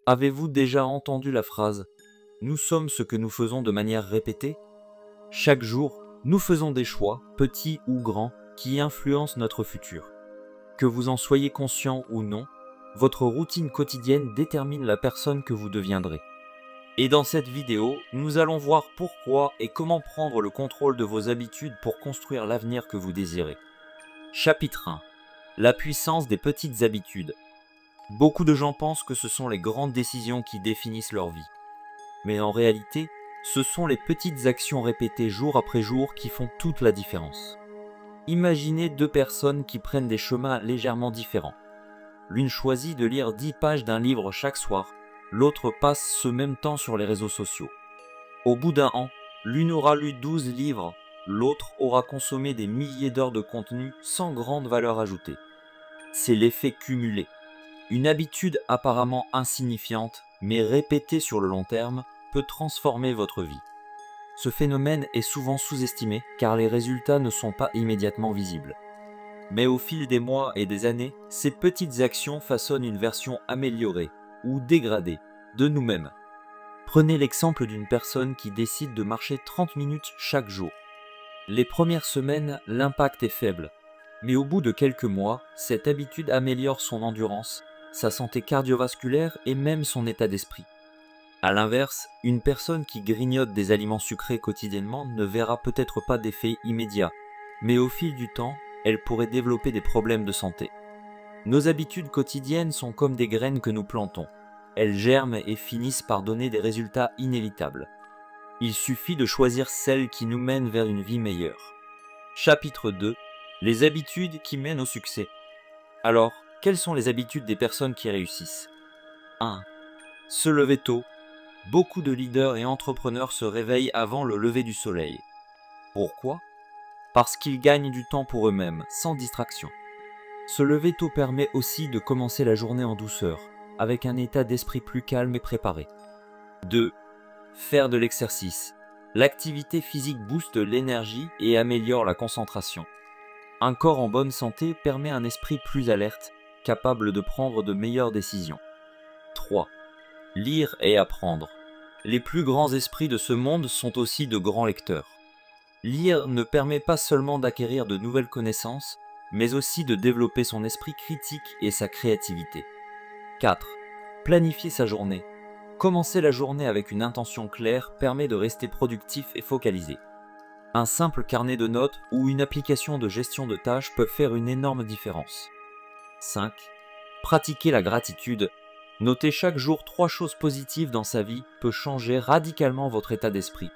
Avez-vous déjà entendu la phrase « Nous sommes ce que nous faisons de manière répétée » ? Chaque jour, nous faisons des choix, petits ou grands, qui influencent notre futur. Que vous en soyez conscient ou non, votre routine quotidienne détermine la personne que vous deviendrez. Et dans cette vidéo, nous allons voir pourquoi et comment prendre le contrôle de vos habitudes pour construire l'avenir que vous désirez. Chapitre 1. La puissance des petites habitudes. Beaucoup de gens pensent que ce sont les grandes décisions qui définissent leur vie. Mais en réalité, ce sont les petites actions répétées jour après jour qui font toute la différence. Imaginez deux personnes qui prennent des chemins légèrement différents. L'une choisit de lire 10 pages d'un livre chaque soir, l'autre passe ce même temps sur les réseaux sociaux. Au bout d'un an, l'une aura lu 12 livres, l'autre aura consommé des milliers d'heures de contenu sans grande valeur ajoutée. C'est l'effet cumulé. Une habitude apparemment insignifiante, mais répétée sur le long terme, peut transformer votre vie. Ce phénomène est souvent sous-estimé car les résultats ne sont pas immédiatement visibles. Mais au fil des mois et des années, ces petites actions façonnent une version améliorée ou dégradée de nous-mêmes. Prenez l'exemple d'une personne qui décide de marcher 30 minutes chaque jour. Les premières semaines, l'impact est faible, mais au bout de quelques mois, cette habitude améliore son endurance, sa santé cardiovasculaire et même son état d'esprit. A l'inverse, une personne qui grignote des aliments sucrés quotidiennement ne verra peut-être pas d'effet immédiat, mais au fil du temps, elle pourrait développer des problèmes de santé. Nos habitudes quotidiennes sont comme des graines que nous plantons. Elles germent et finissent par donner des résultats inévitables. Il suffit de choisir celles qui nous mènent vers une vie meilleure. Chapitre 2. Les habitudes qui mènent au succès. Alors, quelles sont les habitudes des personnes qui réussissent ? 1. Se lever tôt. Beaucoup de leaders et entrepreneurs se réveillent avant le lever du soleil. Pourquoi ? Parce qu'ils gagnent du temps pour eux-mêmes, sans distraction. Se lever tôt permet aussi de commencer la journée en douceur, avec un état d'esprit plus calme et préparé. 2. Faire de l'exercice. L'activité physique booste l'énergie et améliore la concentration. Un corps en bonne santé permet un esprit plus alerte, capable de prendre de meilleures décisions. 3. Lire et apprendre. Les plus grands esprits de ce monde sont aussi de grands lecteurs. Lire ne permet pas seulement d'acquérir de nouvelles connaissances, mais aussi de développer son esprit critique et sa créativité. 4. Planifier sa journée. Commencer la journée avec une intention claire permet de rester productif et focalisé. Un simple carnet de notes ou une application de gestion de tâches peuvent faire une énorme différence. 5. Pratiquer la gratitude. Noter chaque jour 3 choses positives dans sa vie peut changer radicalement votre état d'esprit.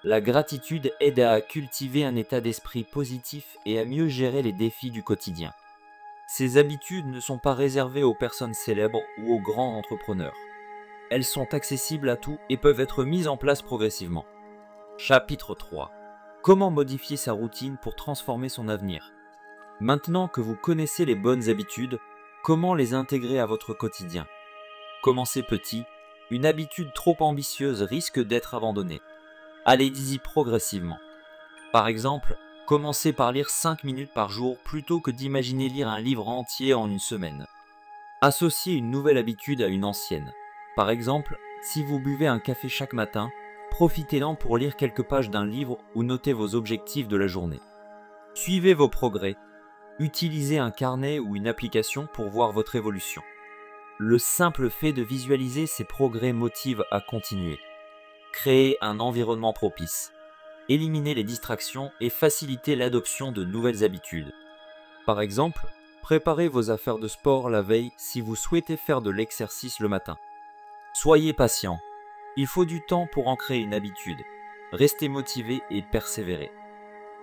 La gratitude aide à cultiver un état d'esprit positif et à mieux gérer les défis du quotidien. Ces habitudes ne sont pas réservées aux personnes célèbres ou aux grands entrepreneurs. Elles sont accessibles à tous et peuvent être mises en place progressivement. Chapitre 3. Comment modifier sa routine pour transformer son avenir ? Maintenant que vous connaissez les bonnes habitudes, comment les intégrer à votre quotidien ? Commencez petit. Une habitude trop ambitieuse risque d'être abandonnée. Allez-y progressivement. Par exemple, commencez par lire 5 minutes par jour plutôt que d'imaginer lire un livre entier en une semaine. Associez une nouvelle habitude à une ancienne. Par exemple, si vous buvez un café chaque matin, profitez-en pour lire quelques pages d'un livre ou noter vos objectifs de la journée. Suivez vos progrès. Utilisez un carnet ou une application pour voir votre évolution. Le simple fait de visualiser ces progrès motive à continuer. Créez un environnement propice. Éliminez les distractions et facilitez l'adoption de nouvelles habitudes. Par exemple, préparez vos affaires de sport la veille si vous souhaitez faire de l'exercice le matin. Soyez patient. Il faut du temps pour en créer une habitude. Restez motivé et persévérez.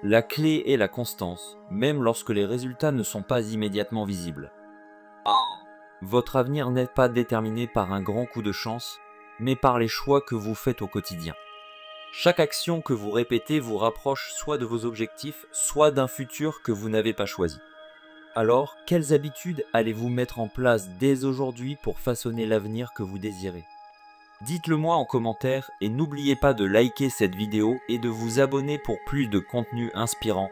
La clé est la constance, même lorsque les résultats ne sont pas immédiatement visibles. Votre avenir n'est pas déterminé par un grand coup de chance, mais par les choix que vous faites au quotidien. Chaque action que vous répétez vous rapproche soit de vos objectifs, soit d'un futur que vous n'avez pas choisi. Alors, quelles habitudes allez-vous mettre en place dès aujourd'hui pour façonner l'avenir que vous désirez ? Dites-le moi en commentaire et n'oubliez pas de liker cette vidéo et de vous abonner pour plus de contenu inspirant.